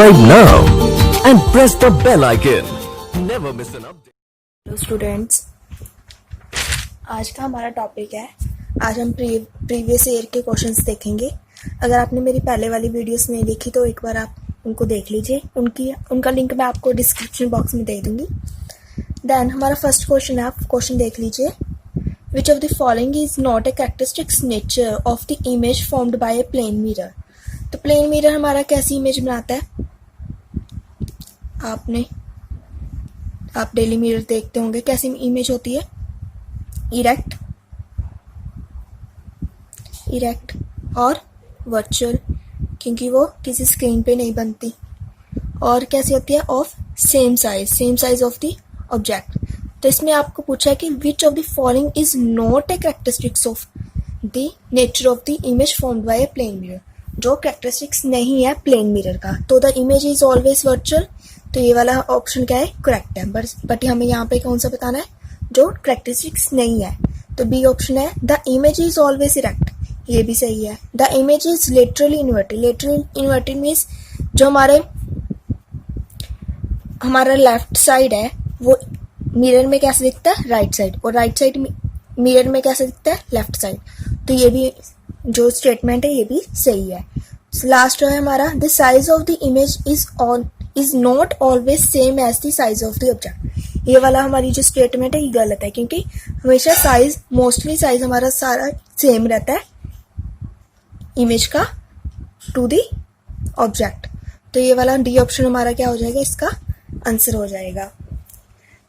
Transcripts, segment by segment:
Subscribe now and press the bell icon. Never miss an update. Hello students, आज का हमारा topic है। आज हम प्रीवियस ईयर के क्वेश्चंस देखेंगे। अगर आपने मेरी पहले वाली वीडियोस नहीं देखी तो एक बार आप उनको देख लीजिए। उनका लिंक मैं आपको डिस्क्रिप्शन बॉक्स में दे दूंगी। देन हमारा फर्स्ट क्वेश्चन है, आप क्वेश्चन देख लीजिए। Which of the following is not a characteristics nature of the image formed by a plane mirror. तो प्लेन मिरर हमारा कैसी इमेज बनाता है? आप डेली मिरर देखते होंगे, कैसी इमेज होती है? इरेक्ट और वर्चुअल, क्योंकि वो किसी स्क्रीन पे नहीं बनती। और कैसी होती है? Of same size of the object. तो इसमें आपको पूछा है कि which of the following is not a characteristics of the nature of the image formed by a plane mirror. जो कैरेक्टरिस्टिक्स नहीं है प्लेन मिरर का, तो the image is always virtual. तो ये वाला ऑप्शन क्या है? करेक्ट है। बट हमें यहाँ पे कौन सा बताना है? जो कैरेक्टरिस्टिक्स नहीं है। तो बी ऑप्शन है, the image is always erect. ये भी सही है। The image is laterally inverted means जो हमारा लेफ्ट साइड है वो मिरर में कैसे दिखता है? Right side. और राइट साइड मिरर में कैसे दिखता है? Left side. तो ये भी जो स्टेटमेंट है ये भी सही है। लास्ट है हमारा, the size of the image is not always same as the size of the object. ये वाला हमारी जो स्टेटमेंट है ये गलत है, क्योंकि हमेशा मोस्टली साइज हमारा सारा सेम रहता है इमेज का टू द ऑब्जेक्ट। तो ये वाला डी ऑप्शन हमारा क्या हो जाएगा? इसका आंसर हो जाएगा।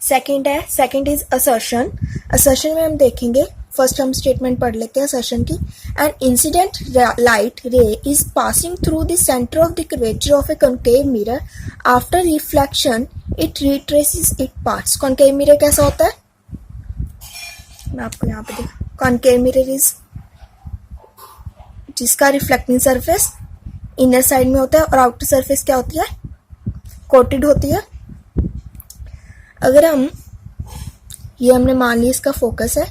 Second is assertion. असर्शन में हम देखेंगे, फर्स्ट हम स्टेटमेंट पढ़ लेते हैं असर्शन की। एन इंसिडेंट लाइट रे is passing through the centre of the curvature of A concave mirror. After reflection it retraces it parts. Concave mirror कैसा होता है? मैं आपको यहाँ पे कॉनकेव मिरर इज जिसका रिफ्लेक्टिंग सरफेस इनर साइड में होता है और आउटर सरफेस क्या होती है? कोटेड होती है। अगर हमने मान लिया इसका फोकस है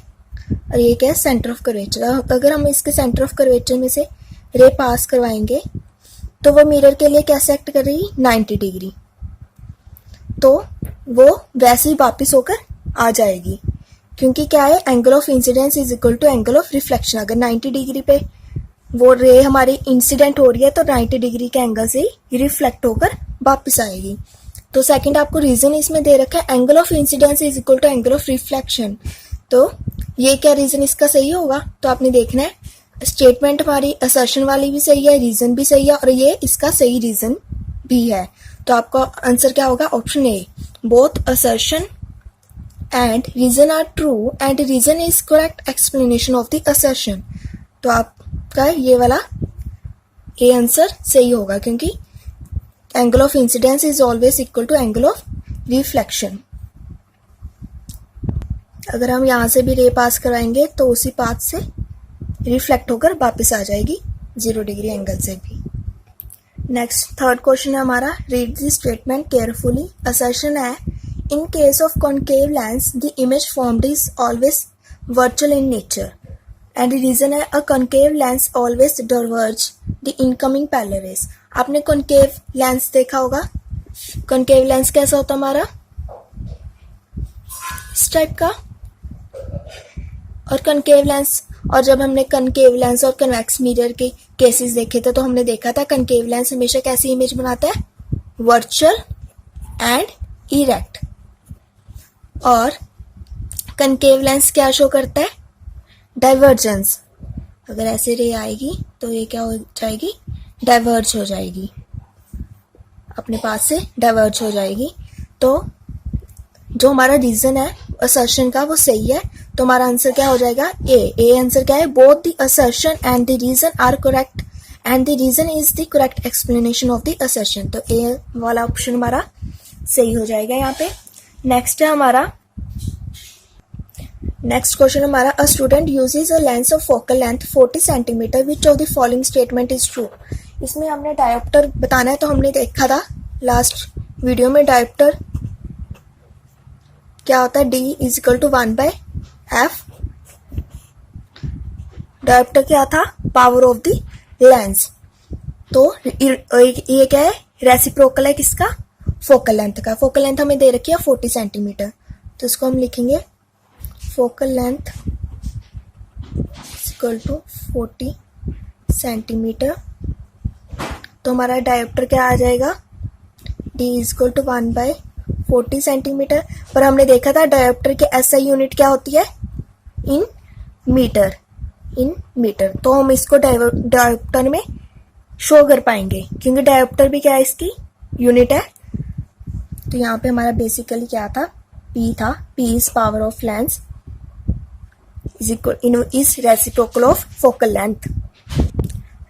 और ये क्या है? Centre of curvature. अगर हम इसके सेंटर ऑफ कर्वेचर में से रे पास करवाएंगे तो वो मिरर के लिए कैसे एक्ट कर रही? 90 डिग्री। तो वो वैसे ही वापिस होकर आ जाएगी, क्योंकि क्या है? Angle of incidence is equal to angle of reflection. अगर 90 डिग्री पे वो रे हमारी इंसिडेंट हो रही है तो 90 डिग्री के एंगल से ही रिफ्लेक्ट होकर वापिस आएगी। तो सेकंड आपको रीजन इसमें दे रखा है, angle of incidence is equal to angle of reflection. तो ये क्या रीजन इसका सही होगा? तो आपने देखना है स्टेटमेंट हमारी असर्शन वाली भी सही है, रीजन भी सही है और ये इसका सही रीजन भी है। तो आपका आंसर क्या होगा? Option A, both assertion and reason are true and reason is correct explanation of the assertion. तो आपका ये वाला ए आंसर सही होगा, क्योंकि angle of incidence is always equal to angle of reflection. अगर हम यहाँ से भी रे पास कराएंगे तो उसी पाथ से रिफ्लेक्ट होकर वापस आ जाएगी 0 डिग्री एंगल से भी। नेक्स्ट थर्ड क्वेश्चन है हमारा, read the statement carefully. Assertion है, in case of concave lens the image formed is always virtual in nature. And reason है, a concave lens always diverge the incoming parallel rays. आपने concave lens देखा होगा। Concave lens कैसा होता हमारा? इस type का। और कॉनकेव लेंस, और जब हमने कॉनकेव लेंस और कन्वेक्स मिरर के केसेस देखे थे तो हमने देखा था कॉनकेव लेंस हमेशा कैसी इमेज बनाता है? Virtual and erect. और कॉनकेव लेंस क्या शो करता है? डाइवर्जेंस। अगर ऐसे रे आएगी तो ये क्या हो जाएगी? डाइवर्ज हो जाएगी, अपने पास से डाइवर्ज हो जाएगी। तो जो हमारा रीजन है असर्शन का वो सही है। तो हमारा आंसर क्या हो जाएगा? ए आंसर क्या है? Both the assertion and the reason are correct and the reason is the correct explanation of the assertion. तो ए वाला ऑप्शन हमारा सही हो जाएगा यहाँ पे। नेक्स्ट है हमारा, नेक्स्ट क्वेश्चन हमारा, a student uses a lens of focal length 40 centimetre, which of the following statement is true. इसमें हमने डायोप्टर बताना है। तो हमने देखा था लास्ट वीडियो में डायोप्टर क्या होता है? D is equal to 1/f। Dioptre क्या था? Power of the lens. तो ये क्या है? रेसिप्रोकल है किसका, फोकल लेंथ का। फोकल लेंथ हमें दे रखी है 40 सेंटीमीटर, तो इसको हम लिखेंगे focal length equal to 40 centimetre. तो हमारा डायोप्टर क्या आ जाएगा, D इक्वल टू 1/40 सेंटीमीटर। पर हमने देखा था डायोप्टर की SI यूनिट क्या होती है, इन मीटर, इन मीटर। तो हम इसको डायोप्टर में शो कर पाएंगे क्योंकि डायोप्टर भी क्या है, इसकी यूनिट है। तो यहाँ पे हमारा बेसिकली क्या था, P था, P is power of lens is equal is reciprocal of focal length.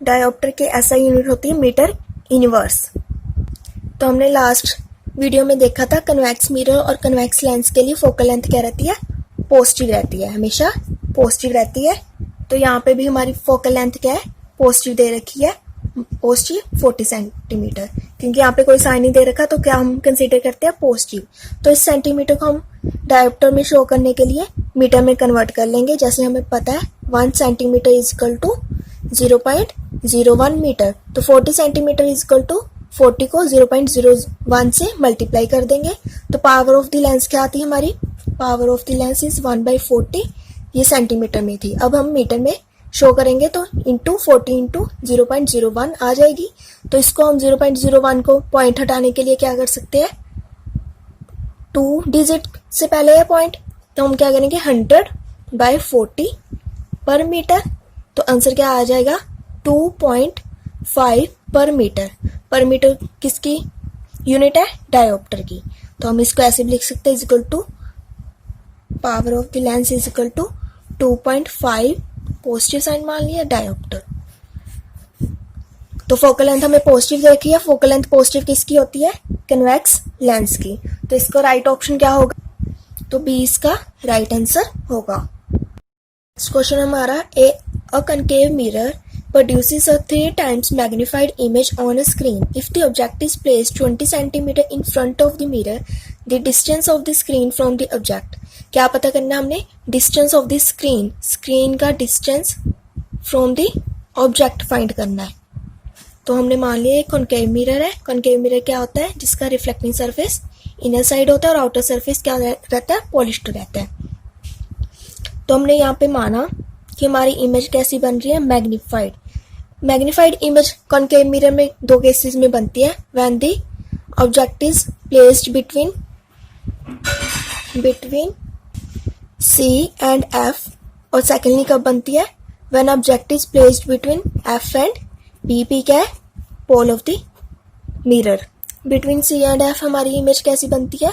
Dioptre के SI यूनिट होती है मीटर इनवर्स। तो हमने लास्ट वीडियो में देखा था कन्वेक्स मिरर और कन्वेक्स लेंस के लिए फोकल लेंथ क्या रहती है, पॉजिटिव रहती है, हमेशा पॉजिटिव रहती है। तो यहाँ पे भी हमारी फोकल लेंथ क्या है, पॉजिटिव दे रखी है, पॉजिटिव 40 सेंटीमीटर। क्योंकि यहाँ पे कोई साइन नहीं दे रखा तो क्या हम कंसीडर करते हैं, पॉजिटिव। तो इस सेंटीमीटर को हम डायोप्टर में शो करने के लिए मीटर में कन्वर्ट कर लेंगे। जैसे हमें पता है 1 centimetre is equal to 0.01 metre. तो 40 सेंटीमीटर इज इक्वल टू 40 को 0.01 से मल्टीप्लाई कर देंगे। तो पावर ऑफ द लेंस क्या आती है हमारी, power of the lens is 1/40, ये सेंटीमीटर में थी। अब हम मीटर में शो करेंगे तो इंटू 40 इंटू 0.01 आ जाएगी। तो इसको हम 0.01 को पॉइंट हटाने के लिए क्या कर सकते हैं, 2 डिजिट से पहले है पॉइंट, तो हम क्या करेंगे 100/40 पर मीटर। तो आंसर क्या आ जाएगा, 2.5 पर मीटर। पर मीटर किसकी यूनिट है, डायोप्टर की। तो हम इसको ऐसे भी लिख सकते हैं is equal to power of the lens is equal to 2.5, positive sign मान लिया, डायोप्टर। तो फोकल लेंथ हमें पॉजिटिव देखी है, फोकल लेंथ पॉजिटिव किसकी होती है, कन्वेक्स लेंस की। तो इसका राइट ऑप्शन क्या होगा, तो बी इसका राइट आंसर होगा। नेक्स्ट क्वेश्चन हमारा a concave mirror produces a 3 times magnified image on a screen. If the object is placed 20 centimeter in front of the mirror, the distance of the screen from the object. क्या पता करना है हमने, distance of the screen, screen का distance from the object find करना है। तो हमने मान लिया एक कॉन्केव मिरर है। कॉन्केव मिरर क्या होता है, जिसका रिफ्लेक्टिंग सरफेस इनर साइड होता है और आउटर सरफेस क्या रहता है, पॉलिश्ड रहता है। तो हमने यहाँ पे माना कि हमारी इमेज कैसी बन रही है, magnified. Magnified image concave mirror में 2 केसेस में बनती है, when the object is placed between C and F, और सेकेंडली कब बनती है, when object is placed between F and P। P क्या है, pole of the mirror. Between C and F हमारी इमेज कैसी बनती है,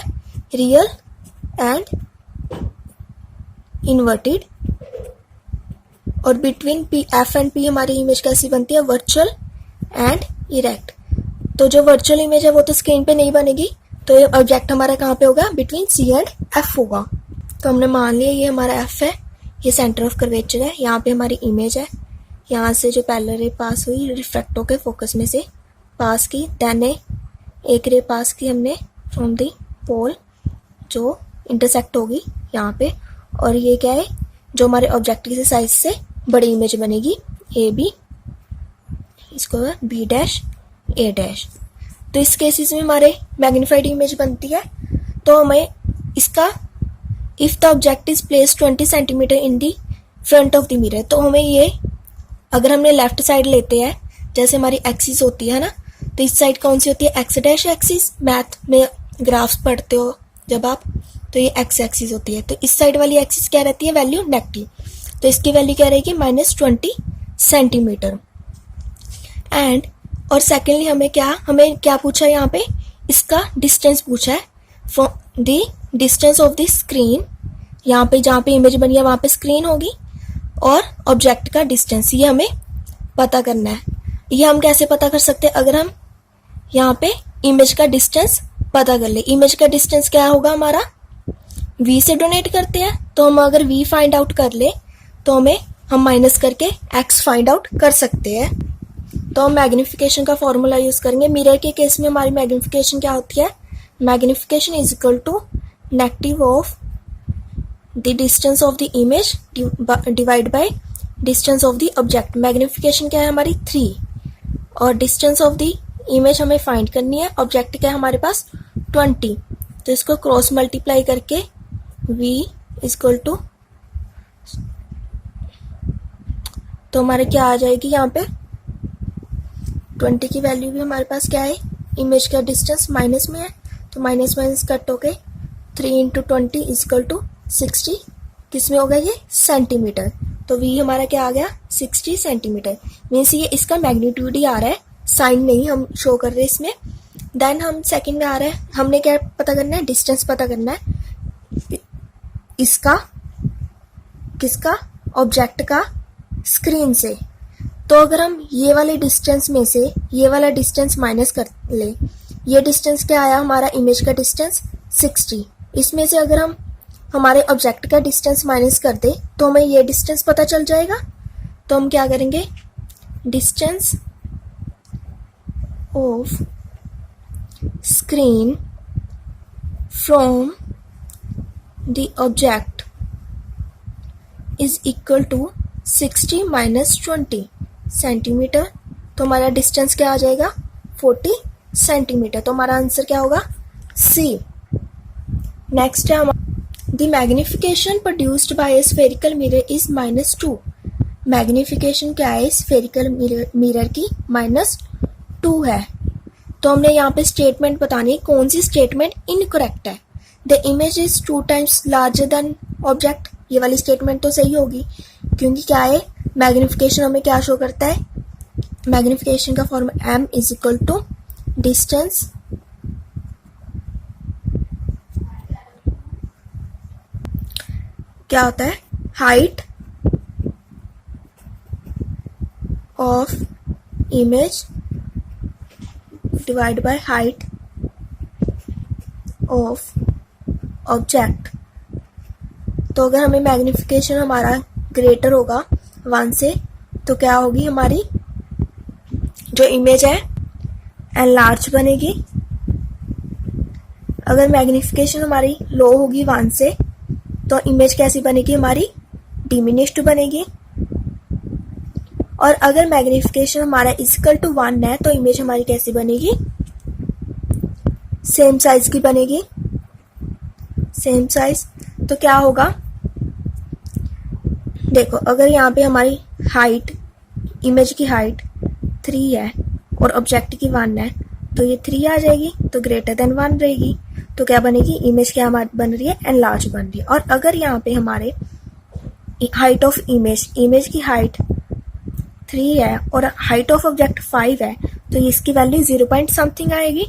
रियल एंड इन्वर्टेड। और बिटवीन F एंड P हमारी इमेज कैसी बनती है, वर्चुअल एंड इरेक्ट। तो जो वर्चुअल इमेज है वो तो स्क्रीन पे नहीं बनेगी, तो ये ऑब्जेक्ट हमारा कहाँ पे होगा, बिटवीन C एंड F होगा। तो हमने मान लिया ये हमारा F है, ये सेंटर ऑफ कर्वेचर है, यहाँ पे हमारी इमेज है, यहाँ से जो पैरेलल रे पास हुई रिफ्रैक्ट होकर फोकस में से पास की, देन एक रे पास की हमने फ्रॉम दी पोल जो इंटरसेक्ट होगी यहाँ पे, और ये क्या है, जो हमारे ऑब्जेक्ट की साइज से बड़ी इमेज बनेगी, ए बी, इसको बी डैश ए डैश। तो इस केसेस में हमारे मैग्नीफाइड इमेज बनती है। तो हमें इसका if the object is place 20 centimetre in the front of the mirror, तो हमें ये अगर हमने लेफ्ट साइड लेते हैं, जैसे हमारी एक्सिस होती है ना, तो इस साइड कौन सी होती है, एक्स डैश एक्सिस। मैथ में ग्राफ्स पढ़ते हो जब आप, तो ये एक्स एक्सिस होती है। तो इस साइड वाली एक्सिस क्या रहती है, वैल्यू नेगेटिव। तो इसकी वैल्यू क्या रहेगी, -20 सेंटीमीटर। एंड और सेकेंडली हमें क्या पूछा है यहाँ पे, इसका डिस्टेंस पूछा है from the distance of the screen. यहाँ पे जहाँ पे इमेज बनी है वहाँ पे स्क्रीन होगी, और ऑब्जेक्ट का डिस्टेंस ये हमें पता करना है। ये हम कैसे पता कर सकते हैं, अगर हम यहाँ पे इमेज का डिस्टेंस पता कर ले। इमेज का डिस्टेंस क्या होगा हमारा, v से डोनेट करते हैं, तो हम अगर v फाइंड आउट कर ले तो हम माइनस करके x फाइंड आउट कर सकते हैं। तो हम मैग्निफिकेशन का फॉर्मूला यूज करेंगे। मिरर के केस में हमारी मैग्निफिकेशन क्या होती है, magnification is equal to negative of the distance of the image divide by distance of the object. Magnification क्या है हमारी 3, और डिस्टेंस ऑफ द इमेज हमें फाइंड करनी है, ऑब्जेक्ट क्या है हमारे पास 20, तो इसको क्रॉस मल्टीप्लाई करके v इक्वल टू, तो हमारे क्या आ जाएगी यहाँ पे 20 की वैल्यू भी हमारे पास क्या है, इमेज का डिस्टेंस माइनस में है, तो माइनस माइनस कट हो गए, 3 इंटू 20 इक्वल टू 60, किस में होगा ये सेंटीमीटर, तो v हमारा क्या आ गया 60 सेंटीमीटर, मीन्स ये इसका मैग्नीट्यूड ही आ रहा है, साइन नहीं हम शो कर रहे हैं इसमें। देन हम सेकंड में आ रहा है, हमने क्या पता करना है, डिस्टेंस पता करना है इसका, किसका, ऑब्जेक्ट का स्क्रीन से। तो अगर हम ये वाले डिस्टेंस में से ये वाला डिस्टेंस माइनस कर ले, ये डिस्टेंस क्या आया हमारा, इमेज का डिस्टेंस 60, इसमें से अगर हम हमारे ऑब्जेक्ट का डिस्टेंस माइनस कर दे तो हमें ये डिस्टेंस पता चल जाएगा। तो हम क्या करेंगे, distance of screen from the object is equal to 60 minus 20 centimetre, तो हमारा डिस्टेंस क्या आ जाएगा 40 सेंटीमीटर, तो हमारा आंसर क्या होगा सी। नेक्स्ट है हमारा, the magnification produced by A spherical mirror is -2, magnification क्या है स्फेरिकल मिरर की -2 है। तो हमने यहाँ पे स्टेटमेंट बतानी है, कौन सी स्टेटमेंट इनकरेक्ट है, the image is 2 times larger than object, ये वाली स्टेटमेंट तो सही होगी, क्योंकि क्या है मैग्निफिकेशन हमें क्या शो करता है, मैग्निफिकेशन का formula m is equal to distance क्या होता है, height of image divide by height of object. तो अगर हमें मैग्निफिकेशन हमारा ग्रेटर होगा 1 से, तो क्या होगी हमारी जो इमेज है एनलार्ज बनेगी। अगर मैग्निफिकेशन हमारी लो होगी 1 से, तो इमेज कैसी बनेगी हमारी डिमिनिश्ड बनेगी। और अगर मैग्निफिकेशन हमारा इक्वल टू 1 है, तो इमेज हमारी कैसी बनेगी, सेम साइज की बनेगी, सेम साइज। तो क्या होगा, देखो अगर यहाँ पे हमारी हाइट, इमेज की हाइट 3 है और ऑब्जेक्ट की 1 है, तो ये 3 आ जाएगी, तो ग्रेटर देन 1 रहेगी, तो क्या बनेगी, इमेज क्या बन रही है एनलार्ज बन रही है। और अगर यहाँ पे हमारे हाइट ऑफ इमेज की हाइट 3 है और हाइट ऑफ ऑब्जेक्ट 5 है, तो इसकी वैल्यू 0 पॉइंट समथिंग आएगी,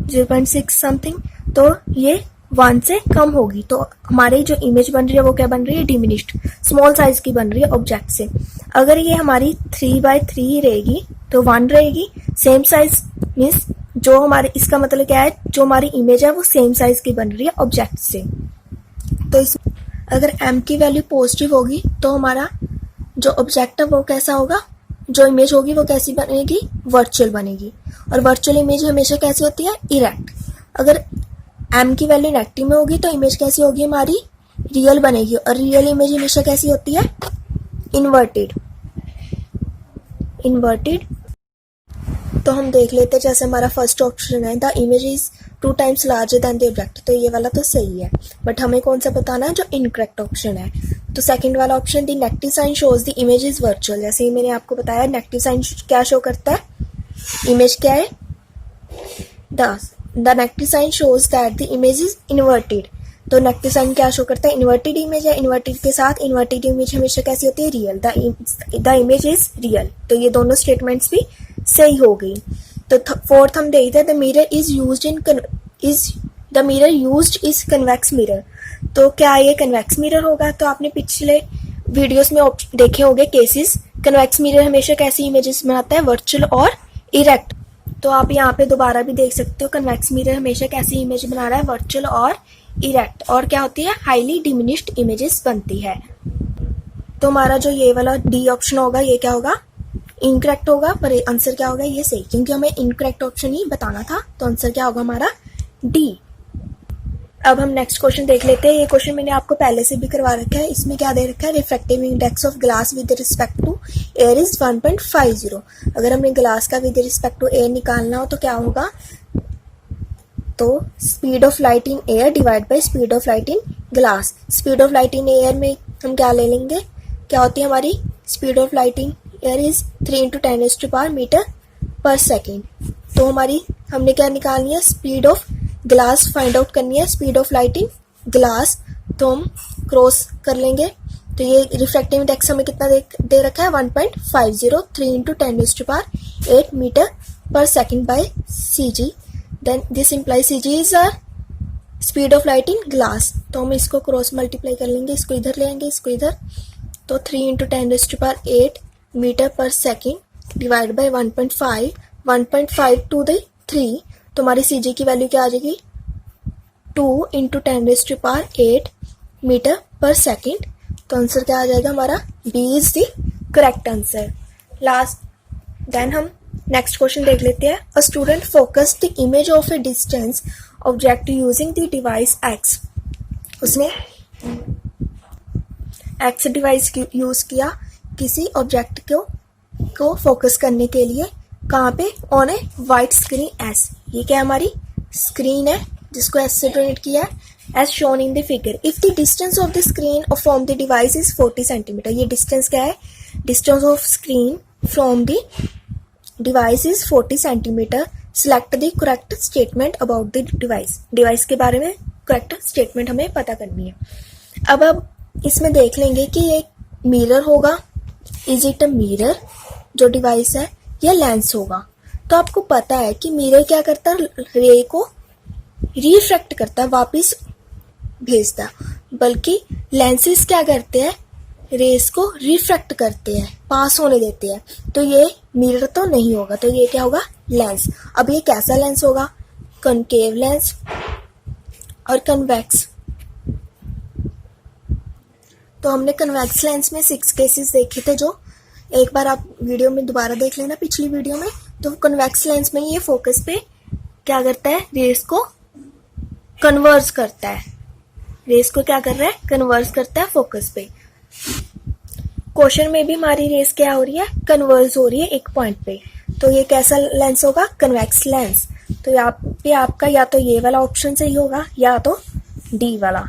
0.6 समथिंग, तो ये 1 से कम होगी, तो हमारी जो इमेज बन रही है वो क्या बन रही है, डिमिनिश्ड, स्मॉल साइज की बन रही है ऑब्जेक्ट से। अगर ये हमारी 3/3 रहेगी तो 1 रहेगी, सेम साइज मीन्स जो हमारे, इसका मतलब क्या है, जो हमारी इमेज है वो सेम साइज की बन रही है ऑब्जेक्ट से। तो इस अगर m की वैल्यू पॉजिटिव होगी तो हमारा जो ऑब्जेक्ट है वो कैसा होगा, जो इमेज होगी वो कैसी बनेगी, वर्चुअल बनेगी। और वर्चुअल इमेज हमेशा कैसी होती है, इरेक्ट। अगर m की वैल्यू नेगेटिव में होगी तो इमेज कैसी होगी हमारी, रियल बनेगी। और रियल इमेज हमेशा कैसी होती है, इन्वर्टेड। तो हम देख लेते हैं, जैसे हमारा फर्स्ट ऑप्शन है the image is 2 times larger than the object, तो ये वाला तो सही है, बट हमें कौन सा बताना है, जो इनकरेक्ट ऑप्शन है। तो सेकंड वाला option the negative sign shows the image is virtual, जैसे ही मैंने आपको बताया नेगेटिव साइन क्या शो करता है, इमेज क्या है, the negative sign shows that the image is inverted. तो नेगेटिव साइन क्या शो करता है, इन्वर्टेड इमेज है, इन्वर्टेड के साथ इन्वर्टेड इमेज हमेशा कैसी होती है, real, the image is real. तो ये दोनों स्टेटमेंट्स भी सही हो गई। तो फोर्थ हम देखते हैं the mirror is used is convex mirror, तो क्या ये कन्वेक्स मिरर होगा। तो आपने पिछले वीडियोस में देखे होंगे केसेस, कन्वेक्स मिरर हमेशा कैसी इमेजेस बनाता है, वर्चुअल और इरेक्ट। तो आप यहाँ पे दोबारा भी देख सकते हो, कन्वेक्स मिरर हमेशा कैसी इमेज बना रहा है, वर्चुअल और इरेक्ट, और क्या होती है, हाईली डिमिनिश्ड इमेजेस बनती है। तो हमारा जो ये वाला डी ऑप्शन होगा ये क्या होगा, इनकरेक्ट होगा, पर आंसर क्या होगा, ये सही, क्योंकि हमें इनकरेक्ट ऑप्शन ही बताना था। तो आंसर क्या होगा हमारा, डी। अब हम नेक्स्ट क्वेश्चन देख लेते हैं। ये क्वेश्चन मैंने आपको पहले से भी करवा रखा है। इसमें क्या दे रखा है, refractive index of glass with respect to air is 1.50। अगर हमें ग्लास का विद रिस्पेक्ट टू एयर निकालना हो तो क्या होगा, तो speed of light in air divide by speed of light in glass. Speed of light in air में हम क्या ले लेंगे, क्या होती है हमारी speed of light in air is 3 × 10⁻⁴ metre पर सेकेंड। तो हमारी हमने क्या निकालनी है, speed of glass find out करनी है, speed of light in glass. तो हम क्रॉस कर लेंगे। तो ये रिफ्रैक्टिव इंडेक्स हमें कितना दे रखा है, 1.50, 3 × 10⁸ मीटर पर second by cg। Then this imply cg is a speed of light in glass. तो हम इसको क्रॉस मल्टीप्लाई कर लेंगे, इसको इधर लेंगे, इसको इधर। तो 3 × 10⁸ मीटर पर second divide by 1.5, 1.5 to the 3। तो हमारी cg की वैल्यू क्या आ जाएगी, 2 × 10⁸ मीटर पर सेकेंड। तो आंसर क्या आ जाएगा हमारा, B is the correct answer. Last then हम नेक्स्ट क्वेश्चन देख लेते हैं। A student focus the image of a distance object using the device X. उसने एक्स डिवाइस यूज किया किसी ऑब्जेक्ट को फोकस करने के लिए, कहाँ पे, on A white screen S. ये क्या हमारी स्क्रीन है जिसको एस से डोनेट किया है, as shown in the figure. If the distance of the screen from the device is 40 centimetre. ये डिस्टेंस क्या है, distance of screen from the device is 40 centimetre. Select the correct statement about the device. Device के बारे में correct statement हमें पता करनी है। अब इसमें देख लेंगे कि ये मिरर होगा, इज इट अ मिरर जो डिवाइस है, या लेंस होगा। तो आपको पता है कि मिरर क्या करता है, रे को रिफ्रैक्ट करता है, वापस भेजता है, बल्कि लेंसेज क्या करते हैं, रेस को रिफ्रैक्ट करते हैं, पास होने देते हैं। तो ये मिरर तो नहीं होगा, तो ये क्या होगा, लेंस। अब ये कैसा लेंस होगा, कॉनकेव लेंस और कन्वेक्स। तो हमने कन्वेक्स लेंस में 6 केसेस देखे थे, जो एक बार आप वीडियो में दोबारा देख लेना, पिछली वीडियो में। तो कन्वेक्स लेंस में ये फोकस पे क्या करता है, रेस को कन्वर्स करता है। रेस को क्या कर रहा है, कन्वर्स करता है फोकस पे। क्वेश्चन में भी हमारी रेस क्या हो रही है, कन्वर्स हो रही है एक पॉइंट पे। तो ये कैसा लेंस होगा, कन्वेक्स लेंस। तो यहाँ पे आपका या तो ये वाला ऑप्शन सही होगा या तो डी वाला।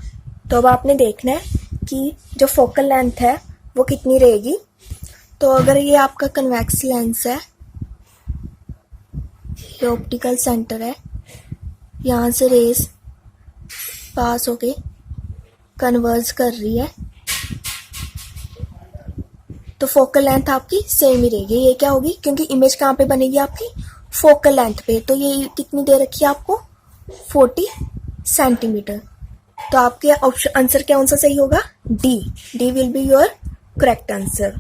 तो अब आपने देखना है कि जो फोकल लेंथ है वो कितनी रहेगी। तो अगर ये आपका कन्वेक्स लेंस है, ये ऑप्टिकल सेंटर है, यहाँ से रेस पास होके कन्वर्ज कर रही है, तो फोकल लेंथ आपकी सेम ही रहेगी। ये क्या होगी, क्योंकि इमेज कहाँ पे बनेगी आपकी, फोकल लेंथ पे। तो ये कितनी दे रखी है आपको, 40 सेंटीमीटर। तो आपके ऑप्शन आंसर क्या आंसर सही होगा, D. D will be your correct answer.